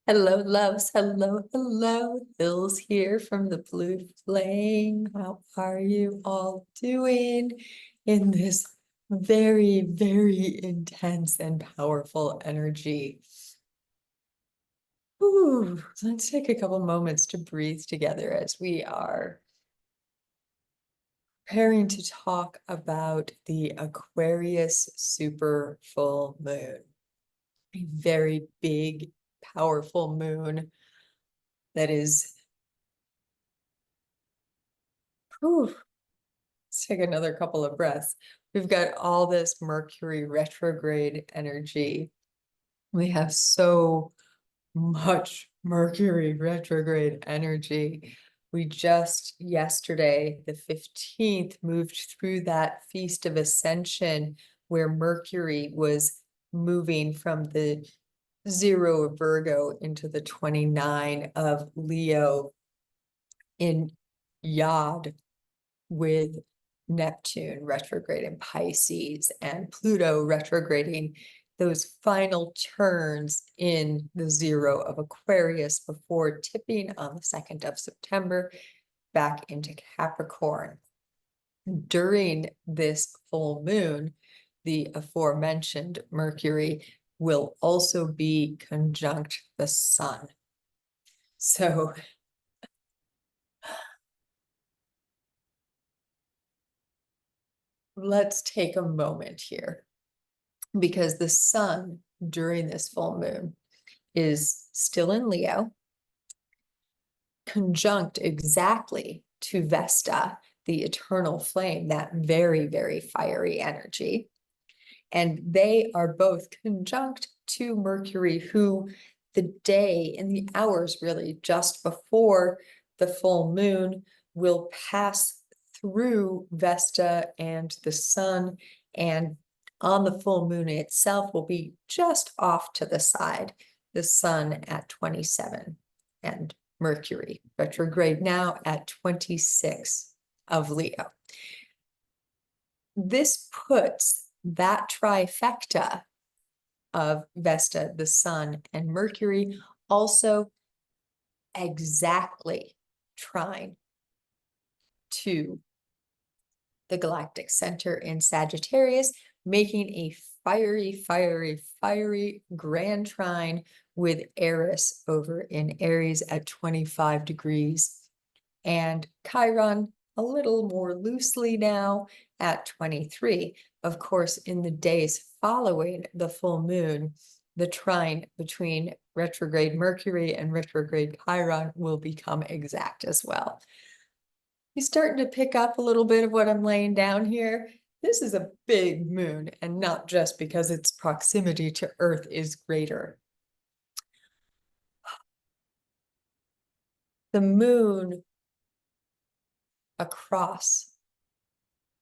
Hello, loves. Hello, hello. Hills here from the Blue Flame. How are you all doing in this very, very intense and powerful energy? Ooh, let's take a couple moments to breathe together as we are preparing to talk about the Aquarius Super Full Moon. A very big, powerful moon that is, whew, let's take another couple of breaths. We've got all this Mercury retrograde energy. We have so much Mercury retrograde energy. We just yesterday, the 15th, moved through that feast of ascension where Mercury was moving from the 0 of Virgo into the 29 of Leo in Yod, with Neptune retrograde in Pisces and Pluto retrograding those final turns in the 0 of Aquarius before tipping on the 2nd of September back into Capricorn. During this full moon, the aforementioned Mercury will also be conjunct the sun. So let's take a moment here, because the sun during this full moon is still in Leo, conjunct exactly to Vesta, the eternal flame, that very, very fiery energy. And they are both conjunct to Mercury, who the day and the hours really just before the full moon will pass through Vesta and the sun, and on the full moon itself will be just off to the side, the sun at 27 and Mercury retrograde now at 26 of Leo. This puts that trifecta of Vesta, the sun, and Mercury also exactly trine to the galactic center in Sagittarius, making a fiery, fiery, fiery grand trine with Eris over in Aries at 25 degrees, and Chiron a little more loosely now at 23. Of course, in the days following the full moon, the trine between retrograde Mercury and retrograde Chiron will become exact as well. You're starting to pick up a little bit of what I'm laying down here. This is a big moon, and not just because its proximity to Earth is greater. The moon across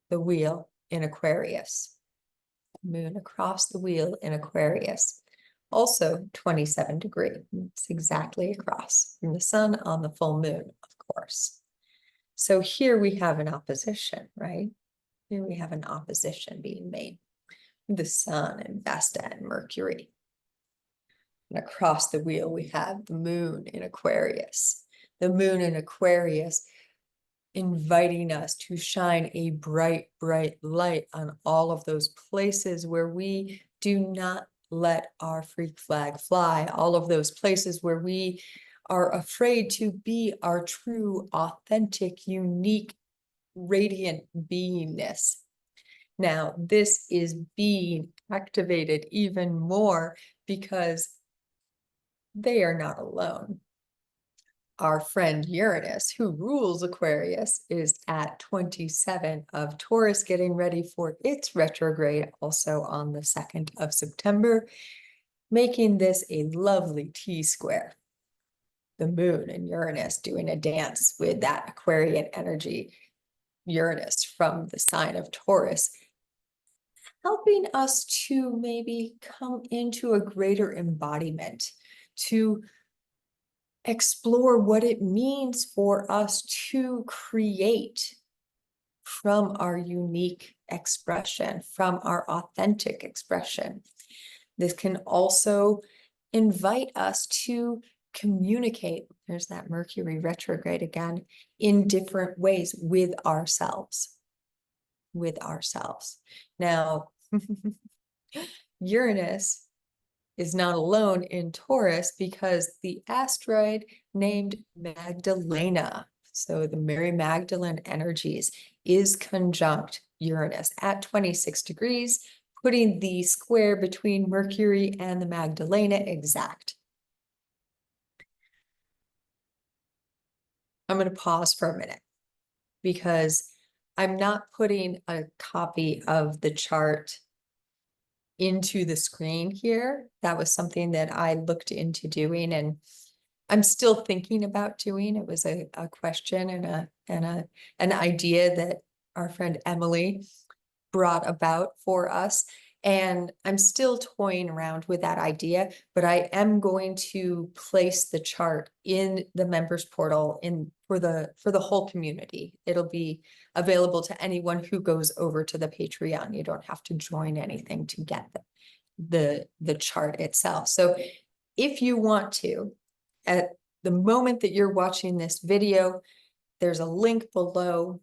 the wheel in Aquarius. Moon across the wheel in Aquarius. Also 27 degrees. It's exactly across from the sun on the full moon, of course. So here we have an opposition, right? Here we have an opposition being made. The sun and Vesta and Mercury. And across the wheel, we have the moon in Aquarius. The moon in Aquarius inviting us to shine a bright, bright light on all of those places where we do not let our freak flag fly, all of those places where we are afraid to be our true, authentic, unique, radiant beingness. Now, this is being activated even more because they are not alone. Our friend Uranus, who rules Aquarius, is at 27 of Taurus, getting ready for its retrograde also on the 2nd of September, making this a lovely T-square. The moon and Uranus doing a dance with that Aquarian energy, Uranus from the sign of Taurus, helping us to maybe come into a greater embodiment, to explore what it means for us to create from our unique expression, from our authentic expression. This can also invite us to communicate, there's that Mercury retrograde again, in different ways with ourselves. With ourselves. Now, Uranus is not alone in Taurus because the asteroid named Magdalena, so the Mary Magdalene energies, is conjunct Uranus at 26 degrees, putting the square between Mercury and the Magdalena exact. I'm going to pause for a minute because I'm not putting a copy of the chart into the screen here. That was something that I looked into doing, and I'm still thinking about doing. It was a question and an idea that our friend Emily brought about for us. And I'm still toying around with that idea, but I am going to place the chart in the members portal for the whole community. It'll be available to anyone who goes over to the Patreon. You don't have to join anything to get the chart itself. So if you want to, at the moment that you're watching this video, there's a link below.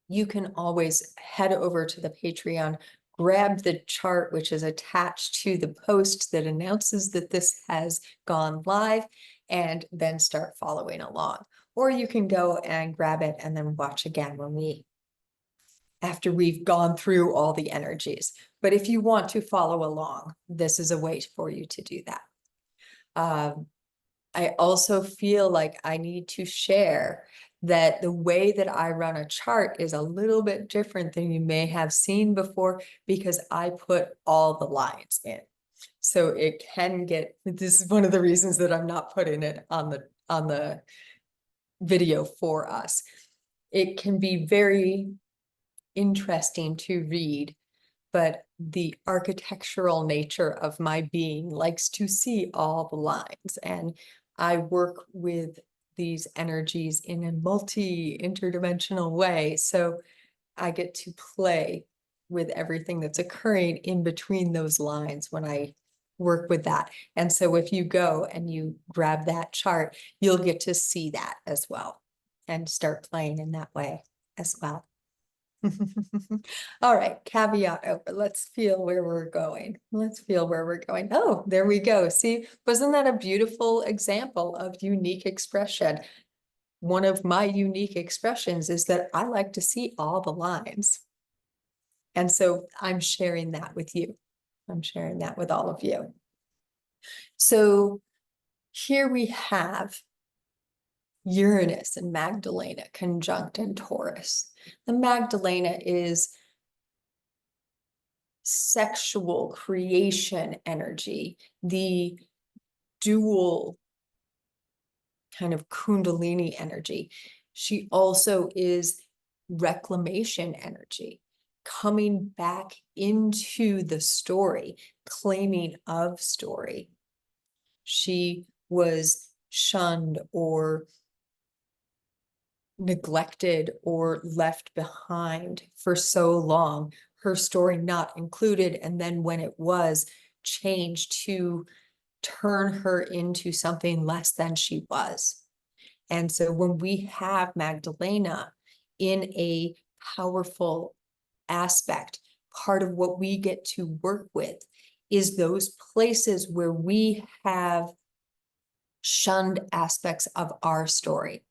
You can always head over to the Patreon, grab the chart, which is attached to the post that announces that this has gone live, and then start following along. Or you can go and grab it and then watch again after we've gone through all the energies. But if you want to follow along, this is a way for you to do that. I also feel like I need to share that the way that I run a chart is a little bit different than you may have seen before because I put all the lines in. So it can get, this is one of the reasons that I'm not putting it on the video for us. It can be very interesting to read, but the architectural nature of my being likes to see all the lines, and I work with these energies in a interdimensional way. So I get to play with everything that's occurring in between those lines when I work with that. And so if you go and you grab that chart, you'll get to see that as well and start playing in that way as well. All right, caveat over. Let's feel where we're going. Let's feel where we're going. Oh, there we go. See, wasn't that a beautiful example of unique expression? One of my unique expressions is that I like to see all the lines. And so I'm sharing that with you. I'm sharing that with all of you. So here we have Uranus and Magdalena conjunct in Taurus. The Magdalena is sexual creation energy, the dual kind of Kundalini energy. She also is reclamation energy, coming back into the story, claiming of story. She was shunned or neglected or left behind for so long, her story not included, and then when it was, changed to turn her into something less than she was. And so when we have Magdalena in a powerful aspect, part of what we get to work with is those places where we have shunned aspects of our story,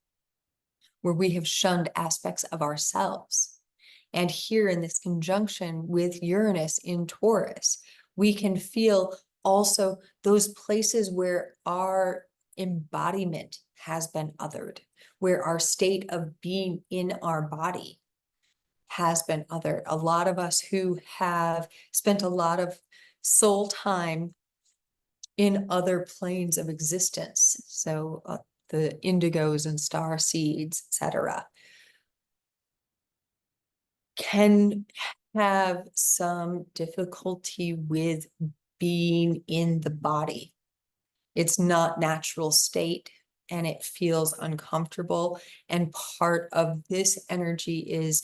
where we have shunned aspects of ourselves. And here in this conjunction with Uranus in Taurus, we can feel also those places where our embodiment has been othered, where our state of being in our body has been othered. A lot of us who have spent a lot of soul time in other planes of existence, so the indigos and star seeds, etc., can have some difficulty with being in the body. It's not natural state and it feels uncomfortable. And part of this energy is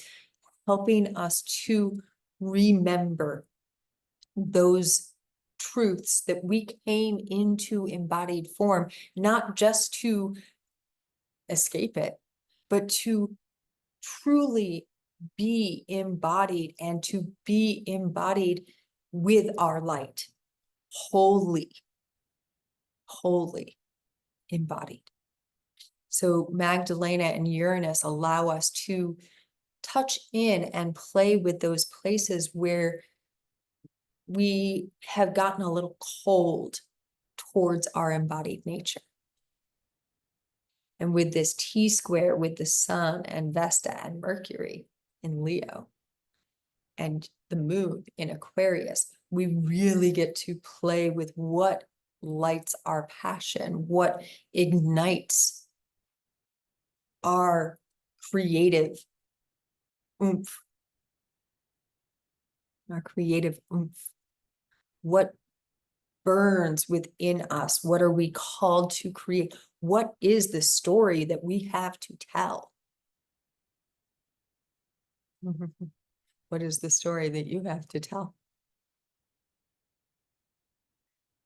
helping us to remember those truths that we came into embodied form, not just to escape it, but to truly be embodied, and to be embodied with our light, wholly embodied. So Magdalena and Uranus allow us to touch in and play with those places where we have gotten a little cold towards our embodied nature. And with this T-square with the Sun and Vesta and Mercury in Leo and the Moon in Aquarius, we really get to play with what lights our passion, what ignites our creative oomph, what burns within us, what are we called to create, what is the story that we have to tell? What is the story that you have to tell?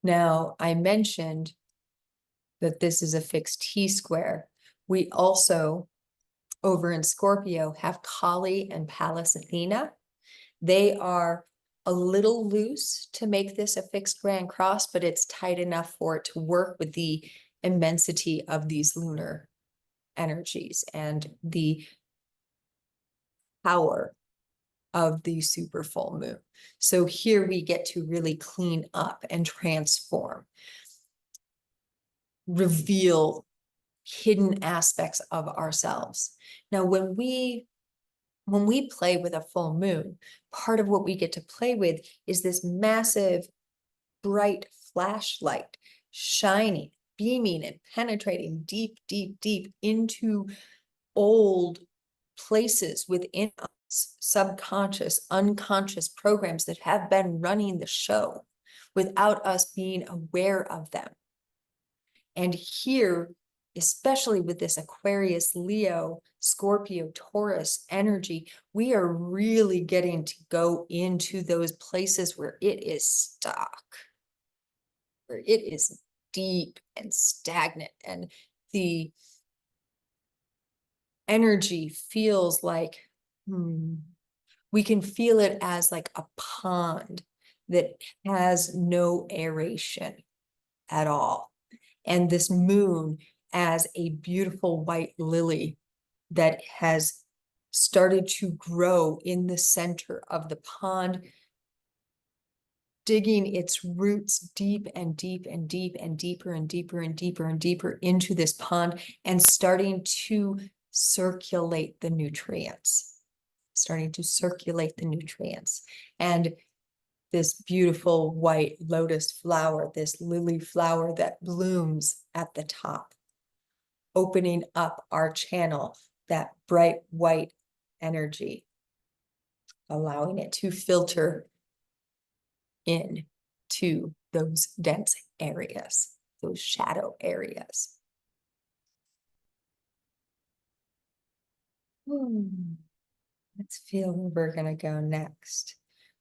Now, I mentioned that this is a fixed T-square. We also, over in Scorpio, have Kali and Pallas Athena. They are a little loose to make this a fixed grand cross, but it's tight enough for it to work with the immensity of these lunar energies and the power of the super full moon. So here we get to really clean up and transform, reveal hidden aspects of ourselves. Now, when we play with a full moon, part of what we get to play with is this massive, bright flashlight shining, beaming, and penetrating deep, deep, deep into old places within us, subconscious, unconscious programs that have been running the show without us being aware of them. And here, especially with this Aquarius, Leo, Scorpio, Taurus energy, we are really getting to go into those places where it is stuck, where it is deep and stagnant, and the energy feels like, we can feel it as like a pond that has no aeration at all. And this moon as a beautiful white lily that has started to grow in the center of the pond, digging its roots deep and deep and deep and deeper and deeper and deeper and deeper into this pond, and starting to circulate the nutrients. And this beautiful white lotus flower, this lily flower that blooms at the top, opening up our channel, that bright white energy, allowing it to filter in to those dense areas, those shadow areas. Let's feel where we're going to go next.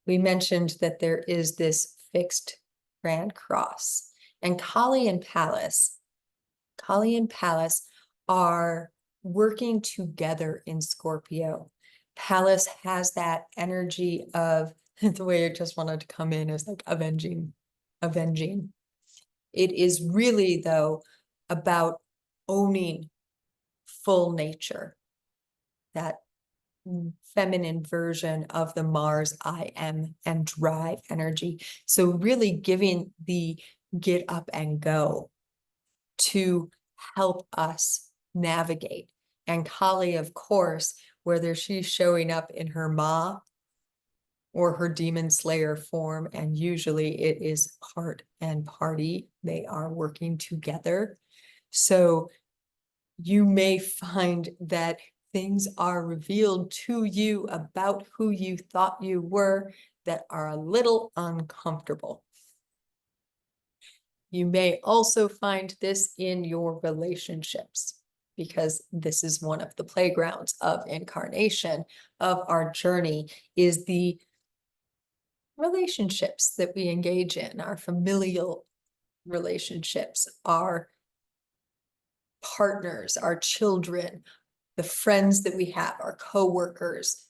We mentioned that there is this fixed grand cross, and Kali and Pallas are working together in Scorpio. Pallas has that energy of, the way it just wanted to come in is like avenging. It is really, though, about owning full nature, that feminine version of the Mars I am and drive energy. So really giving the get up and go to help us navigate. And Kali, of course, whether she's showing up in her Ma or her demon slayer form, and usually it is part and party, they are working together. So you may find that things are revealed to you about who you thought you were that are a little uncomfortable. You may also find this in your relationships, because this is one of the playgrounds of incarnation, of our journey, is the relationships that we engage in, our familial relationships, our partners, our children, the friends that we have, our coworkers,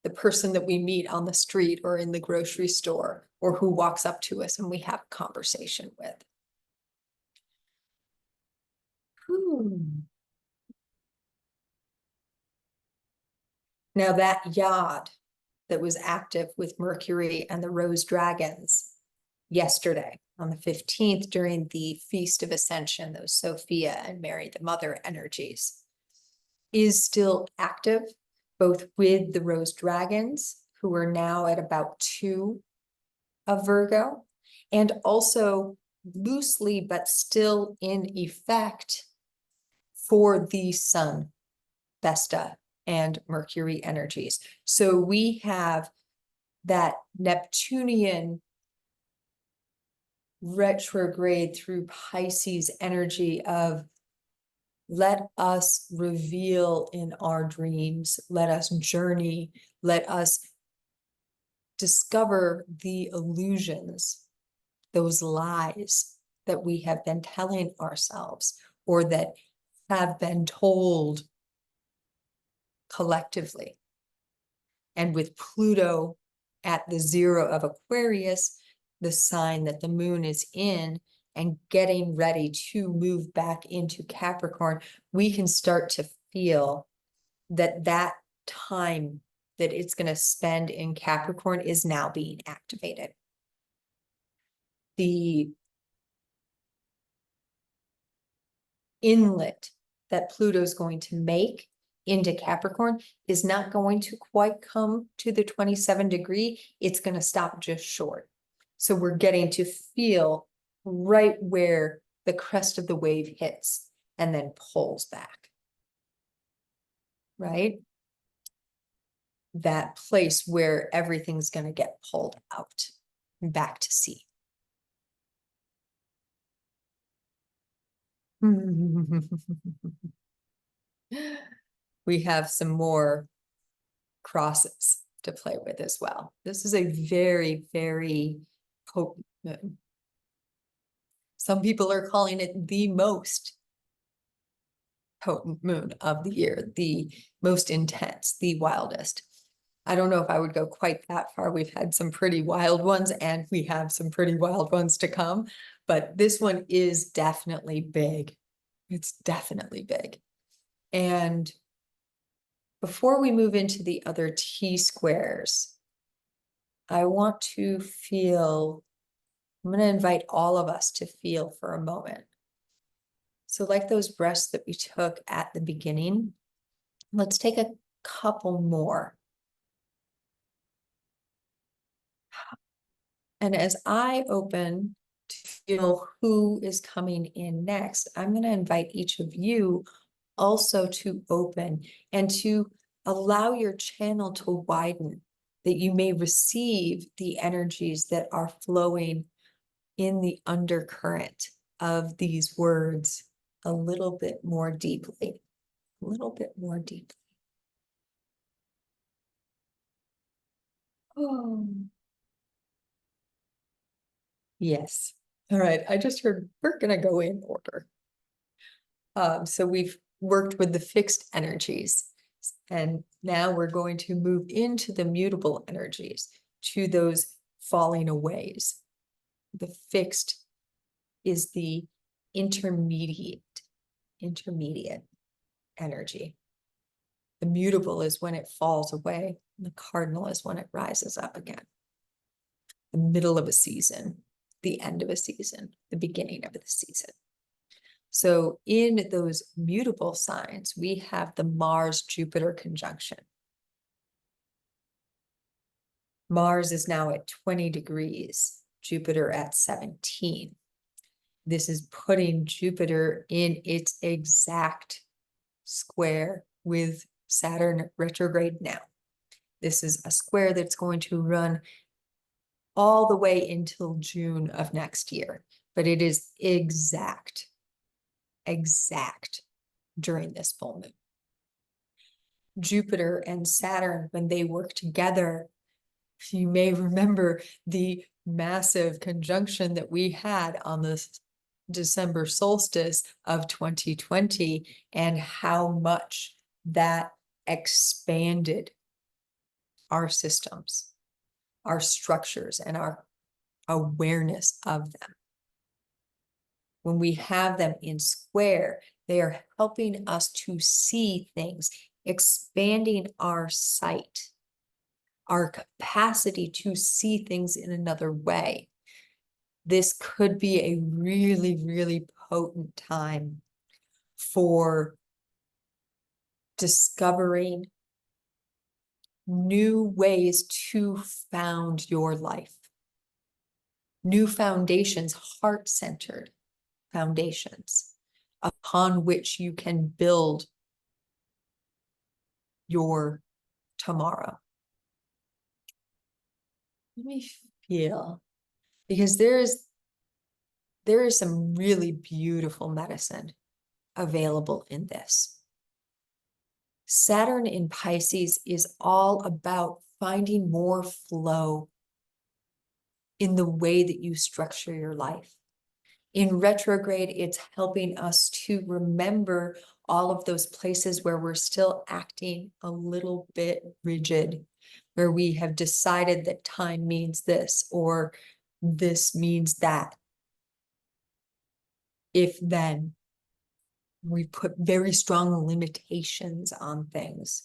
the person that we meet on the street or in the grocery store, or who walks up to us and we have a conversation with. Now that yod that was active with Mercury and the rose dragons yesterday on the 15th during the Feast of Ascension, those Sophia and Mary the Mother energies, is still active, both with the rose dragons, who are now at about 2 of Virgo, and also loosely but still in effect for the Sun, Vesta, and Mercury energies. So we have that Neptunian retrograde through Pisces energy of let us reveal in our dreams, let us journey, let us discover the illusions, those lies that we have been telling ourselves or that have been told collectively. And with Pluto at the 0 of Aquarius, the sign that the moon is in, and getting ready to move back into Capricorn, we can start to feel that that time that it's going to spend in Capricorn is now being activated. The inlet that Pluto's going to make into Capricorn is not going to quite come to the 27 degree. It's going to stop just short. So we're getting to feel right where the crest of the wave hits and then pulls back. Right? That place where everything's going to get pulled out back to sea. We have some more crosses to play with as well. This is a very, very potent moon. Some people are calling it the most potent moon of the year, the most intense, the wildest. I don't know if I would go quite that far. We've had some pretty wild ones and we have some pretty wild ones to come, but this one is definitely big. It's definitely big. And before we move into the other T-squares, I want to feel, I'm going to invite all of us to feel for a moment. So like those breaths that we took at the beginning, let's take a couple more. And as I open to feel who is coming in next, I'm going to invite each of you also to open and to allow your channel to widen, that you may receive the energies that are flowing in the undercurrent of these words a little bit more deeply, a little bit more deeply. Oh. Yes. All right. I just heard we're going to go in order. So we've worked with the fixed energies, and now we're going to move into the mutable energies, to those falling aways. The fixed is the intermediate energy. The mutable is when it falls away. And the cardinal is when it rises up again. The middle of a season, the end of a season, the beginning of the season. So in those mutable signs, we have the Mars-Jupiter conjunction. Mars is now at 20 degrees, Jupiter at 17. This is putting Jupiter in its exact square with Saturn retrograde now. This is a square that's going to run all the way until June of next year, but it is exact during this full moon. Jupiter and Saturn, when they work together, You may remember the massive conjunction that we had on the December solstice of 2020 and how much that expanded our systems, our structures, and our awareness of them. When we have them in square, they are helping us to see things, expanding our sight, our capacity to see things in another way. This could be a really, really potent time for discovering new ways to found your life, new foundations, heart-centered foundations upon which you can build your tomorrow. Let me feel, because there is some really beautiful medicine available in this. Saturn in Pisces is all about finding more flow in the way that you structure your life. In retrograde, it's helping us to remember all of those places where we're still acting a little bit rigid, where we have decided that time means this or this means that. If then we put very strong limitations on things,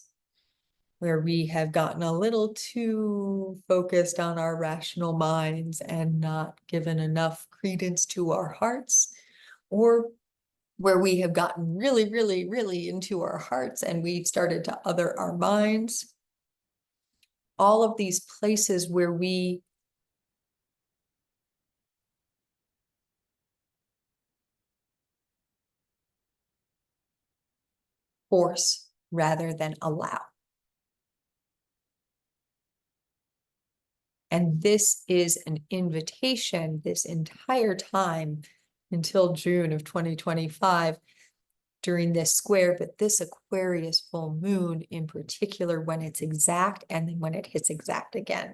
where we have gotten a little too focused on our rational minds and not given enough credence to our hearts, or where we have gotten really, really, really into our hearts and we've started to other our minds. All of these places where we force rather than allow. And this is an invitation this entire time until June of 2025 during this square, but this Aquarius full moon in particular, when it's exact and then when it hits exact again.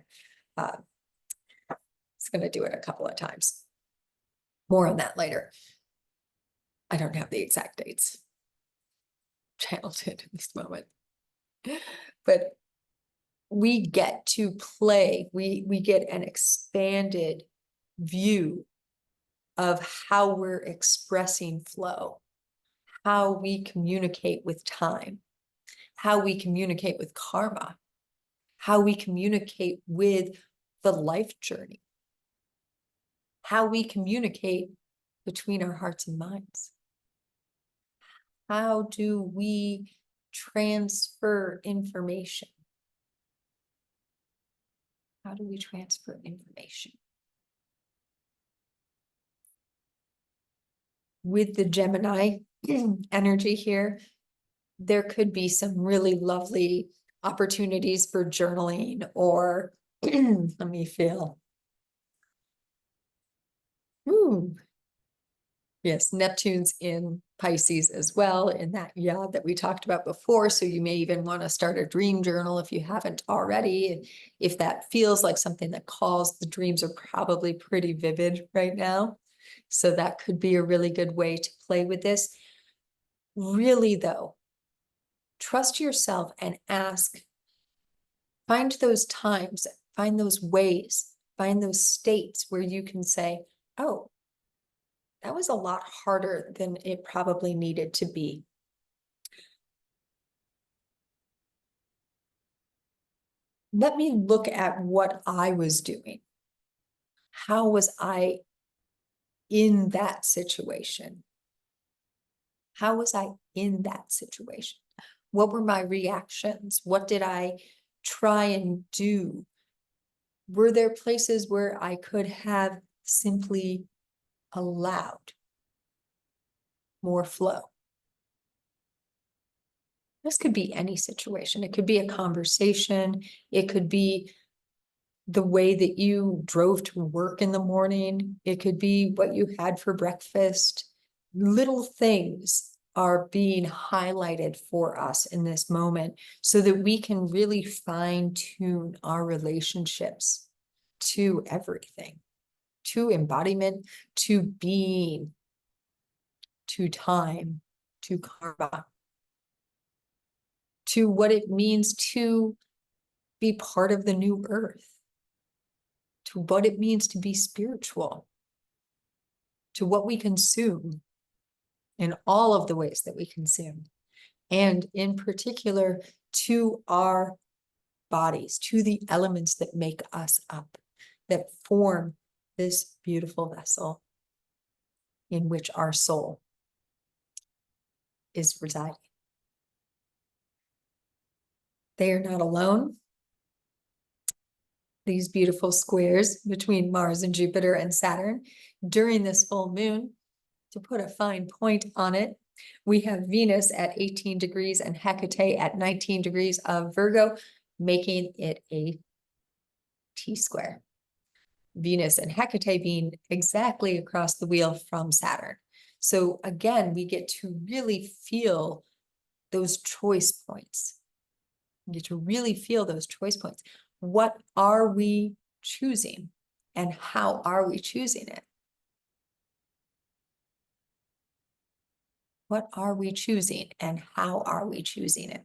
It's going to do it a couple of times. More on that later. I don't have the exact dates channeled in this moment, but we get to play, we get an expanded view of how we're expressing flow, how we communicate with time, how we communicate with karma, how we communicate with the life journey, how we communicate between our hearts and minds. How do we transfer information? How do we transfer information? With the Gemini energy here, there could be some really lovely opportunities for journaling or let me feel. Yes, Neptune's in Pisces as well, in that yod that we talked about before. So you may even want to start a dream journal if you haven't already. And if that feels like something that calls, the dreams are probably pretty vivid right now. So that could be a really good way to play with this. Really, though, trust yourself and ask, find those times, find those ways, find those states where you can say, oh, that was a lot harder than it probably needed to be. Let me look at what I was doing. How was I in that situation? How was I in that situation? What were my reactions? What did I try and do? Were there places where I could have simply allowed more flow? This could be any situation. It could be a conversation. It could be the way that you drove to work in the morning. It could be what you had for breakfast. Little things are being highlighted for us in this moment so that we can really fine tune our relationships to everything, to embodiment, to being, to time, to karma, to what it means to be part of the new earth, to what it means to be spiritual, to what we consume in all of the ways that we consume, and in particular to our bodies, to the elements that make us up, that form this beautiful vessel in which our soul is residing. They are not alone. These beautiful squares between Mars and Jupiter and Saturn during this full moon, to put a fine point on it, we have Venus at 18 degrees and Hecate at 19 degrees of Virgo, making it a T-square. Venus and Hecate being exactly across the wheel from Saturn. So again, we get to really feel those choice points. We get to really feel those choice points. What are we choosing and how are we choosing it? What are we choosing and how are we choosing it?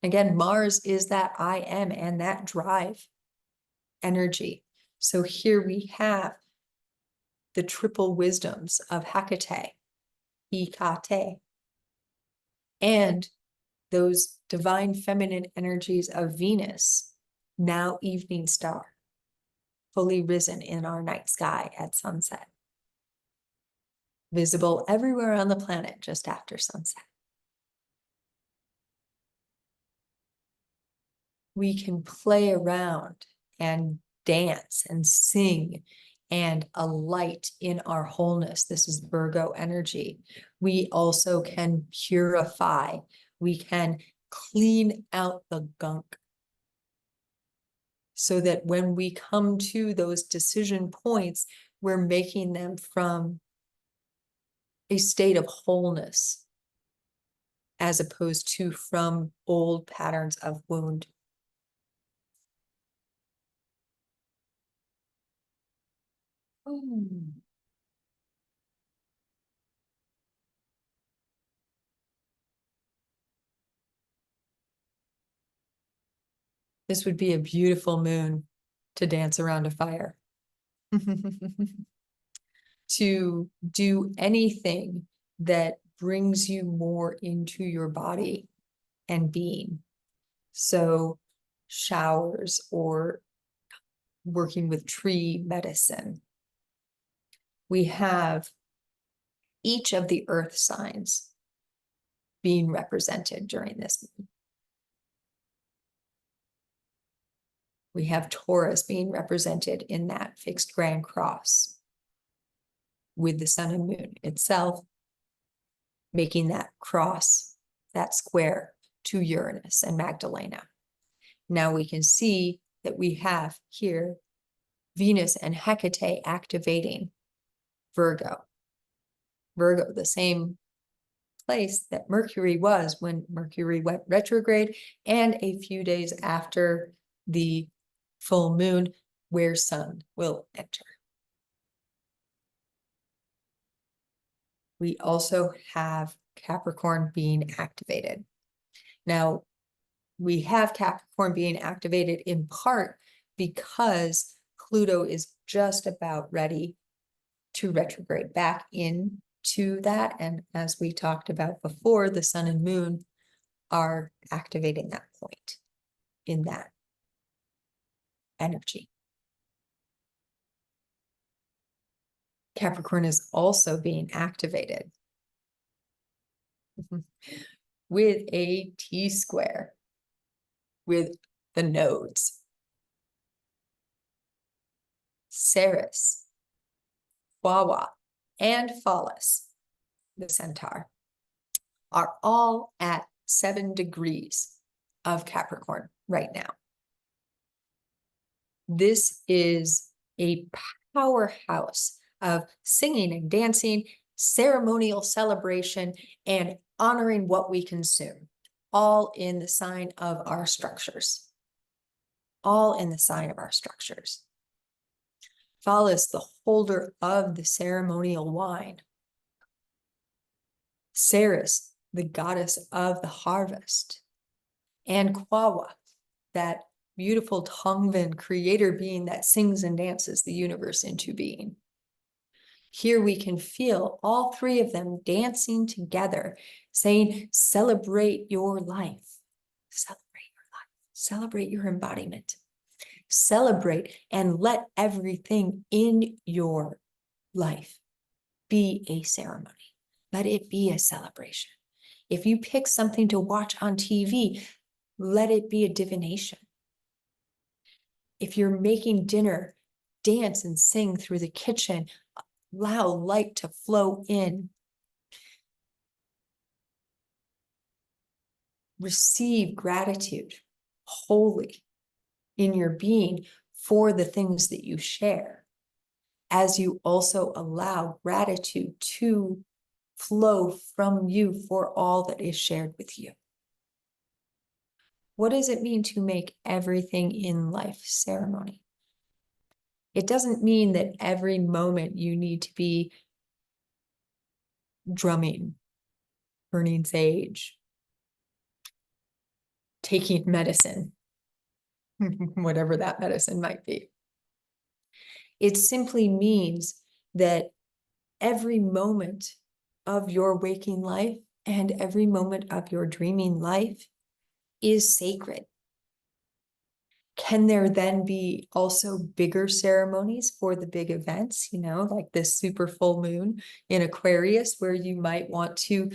Again, Mars is that I am and that drive energy. So here we have the triple wisdoms of Hecate, Hecate, and those divine feminine energies of Venus, now evening star, fully risen in our night sky at sunset, visible everywhere on the planet just after sunset. We can play around and dance and sing and alight in our wholeness. This is Virgo energy. We also can purify. We can clean out the gunk so that when we come to those decision points, we're making them from a state of wholeness as opposed to from old patterns of wound. This would be a beautiful moon to dance around a fire. To do anything that brings you more into your body and being. So showers or working with tree medicine. We have each of the earth signs being represented during this moon. We have Taurus being represented in that fixed grand cross with the sun and moon itself, making that cross, that square to Uranus and Magdalena. Now we can see that we have here Venus and Hecate activating Virgo. Virgo, the same place that Mercury was when Mercury went retrograde, and a few days after the full moon, where Sun will enter. We also have Capricorn being activated. Now, we have Capricorn being activated in part because Pluto is just about ready to retrograde back into that. And as we talked about before, the sun and moon are activating that point in that energy. Capricorn is also being activated with a T-square with the nodes. Ceres, Wawa, and Pallas, the centaur, are all at 7 degrees of Capricorn right now. This is a powerhouse of singing and dancing, ceremonial celebration, and honoring what we consume, all in the sign of our structures. All in the sign of our structures. Pallas, the holder of the ceremonial wine. Ceres, the goddess of the harvest. And Kwawa, that beautiful Tongvan creator being that sings and dances the universe into being. Here we can feel all three of them dancing together, saying, celebrate your life, celebrate your life, celebrate your embodiment, celebrate and let everything in your life be a ceremony. Let it be a celebration. If you pick something to watch on TV, let it be a divination. If you're making dinner, dance and sing through the kitchen, allow light to flow in. Receive gratitude wholly in your being for the things that you share, as you also allow gratitude to flow from you for all that is shared with you. What does it mean to make everything in life ceremony? It doesn't mean that every moment you need to be drumming, burning sage, taking medicine, whatever that medicine might be. It simply means that every moment of your waking life and every moment of your dreaming life is sacred. Can there then be also bigger ceremonies for the big events, like this super full moon in Aquarius, where you might want to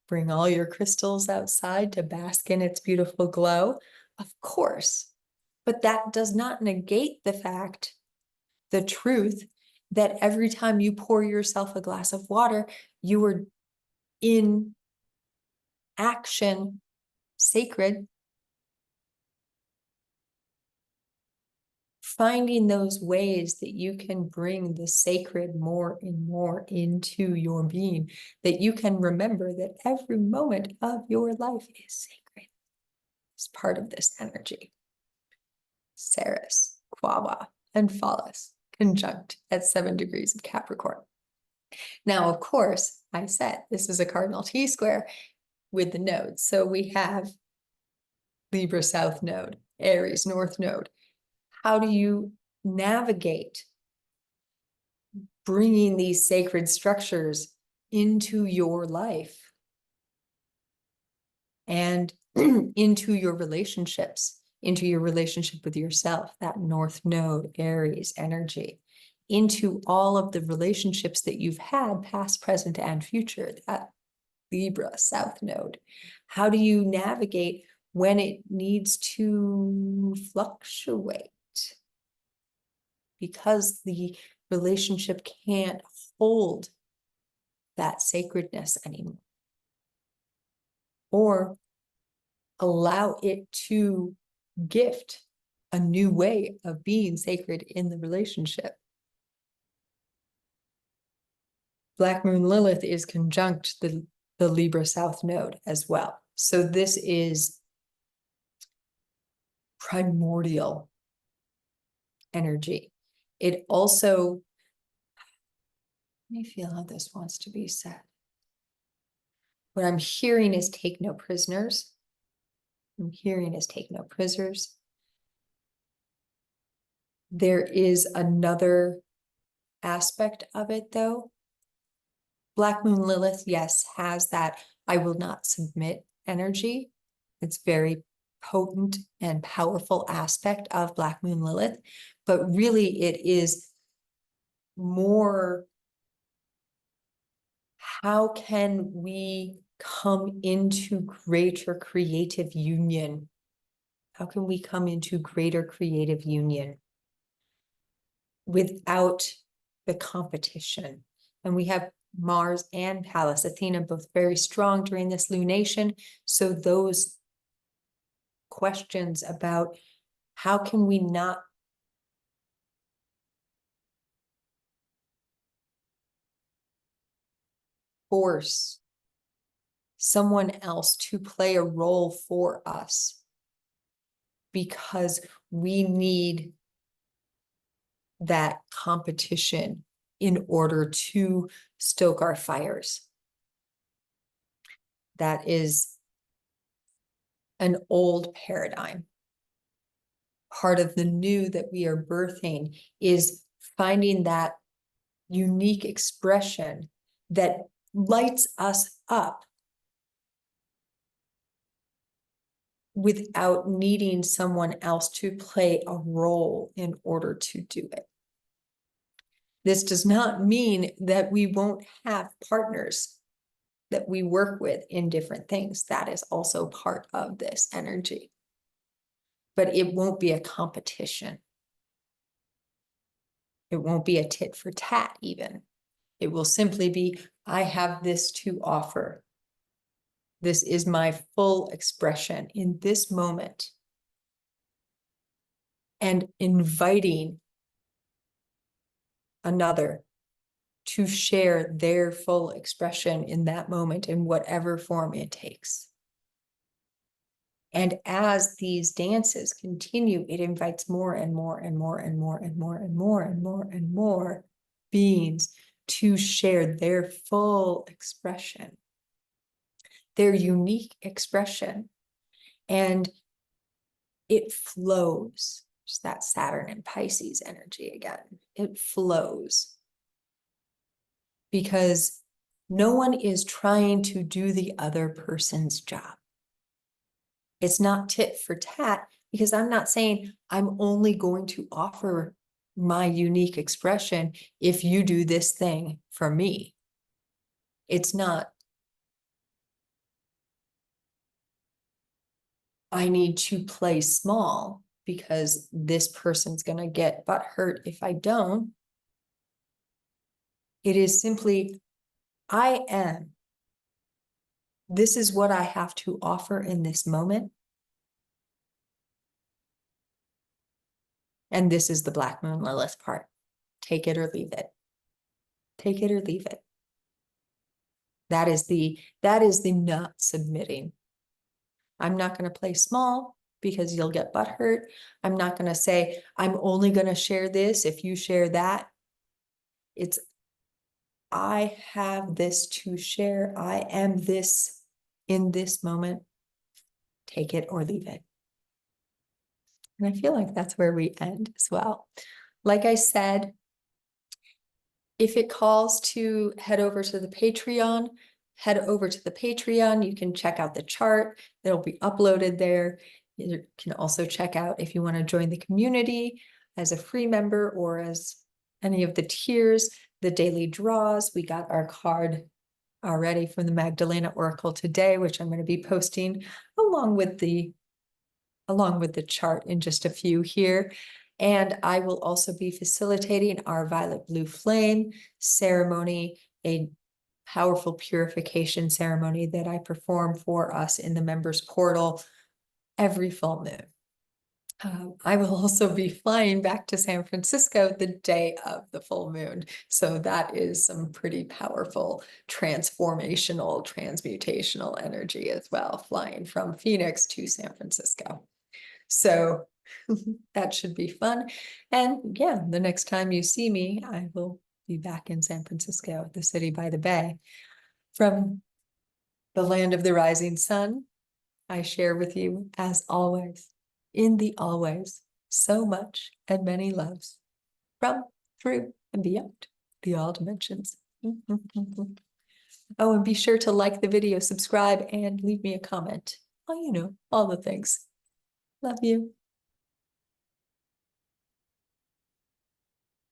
bring all your crystals outside to bask in its beautiful glow? Of course, but that does not negate the fact, the truth, that every time you pour yourself a glass of water, you are in action, sacred, finding those ways that you can bring the sacred more and more into your being, that you can remember that every moment of your life is sacred. It's part of this energy. Ceres, Kwawa, and Pallas conjunct at 7 degrees of Capricorn. Now, of course, I said this is a cardinal T-square with the nodes. So we have Libra South Node, Aries North Node. How do you navigate bringing these sacred structures into your life and into your relationships, into your relationship with yourself, that North Node, Aries energy, into all of the relationships that you've had, past, present, and future, that Libra South Node? How do you navigate when it needs to fluctuate? Because the relationship can't hold that sacredness anymore, or allow it to gift a new way of being sacred in the relationship. Black Moon Lilith is conjunct the Libra South Node as well. So this is primordial energy. It also, let me feel how this wants to be said. What I'm hearing is take no prisoners. I'm hearing is take no prisoners. There is another aspect of it, though. Black Moon Lilith, yes, has that I will not submit energy. It's very potent and powerful aspect of Black Moon Lilith, but really it is more, how can we come into greater creative union? How can we come into greater creative union without the competition? And we have Mars and Pallas, Athena, both very strong during this lunation. So those questions about how can we not force someone else to play a role for us because we need that competition in order to stoke our fires. That is an old paradigm. Part of the new that we are birthing is finding that unique expression that lights us up without needing someone else to play a role in order to do it. This does not mean that we won't have partners that we work with in different things. That is also part of this energy. But it won't be a competition. It won't be a tit for tat even. It will simply be, I have this to offer. This is my full expression in this moment. And inviting another to share their full expression in that moment in whatever form it takes. And as these dances continue, it invites more and more and more and more and more and more and more and more beings to share their full expression, their unique expression. And it flows. It's that Saturn and Pisces energy again. It flows. Because no one is trying to do the other person's job. It's not tit for tat, because I'm not saying I'm only going to offer my unique expression if you do this thing for me. It's not, I need to play small because this person's going to get butt hurt if I don't. It is simply, I am. This is what I have to offer in this moment. And this is the Black Moon Lilith part. Take it or leave it. Take it or leave it. That is the not submitting. I'm not going to play small because you'll get butt hurt. I'm not going to say, I'm only going to share this if you share that. It's, I have this to share. I am this in this moment. Take it or leave it. And I feel like that's where we end as well. Like I said, if it calls to head over to the Patreon, head over to the Patreon. You can check out the chart. It'll be uploaded there. You can also check out if you want to join the community as a free member or as any of the tiers, the daily draws. We got our card already from the Magdalena Oracle today, which I'm going to be posting along with the chart in just a few here. And I will also be facilitating our Violet Blue Flame ceremony, a powerful purification ceremony that I perform for us in the members portal every full moon. I will also be flying back to San Francisco the day of the full moon. So that is some pretty powerful transformational, transmutational energy as well, flying from Phoenix to San Francisco. So that should be fun. And yeah, the next time you see me, I will be back in San Francisco, the city by the bay. From the land of the rising sun, I share with you, as always, in the always, so much and many loves from, through, and beyond the all dimensions. Oh, and be sure to like the video, subscribe, and leave me a comment. Oh, you know, all the things. Love you.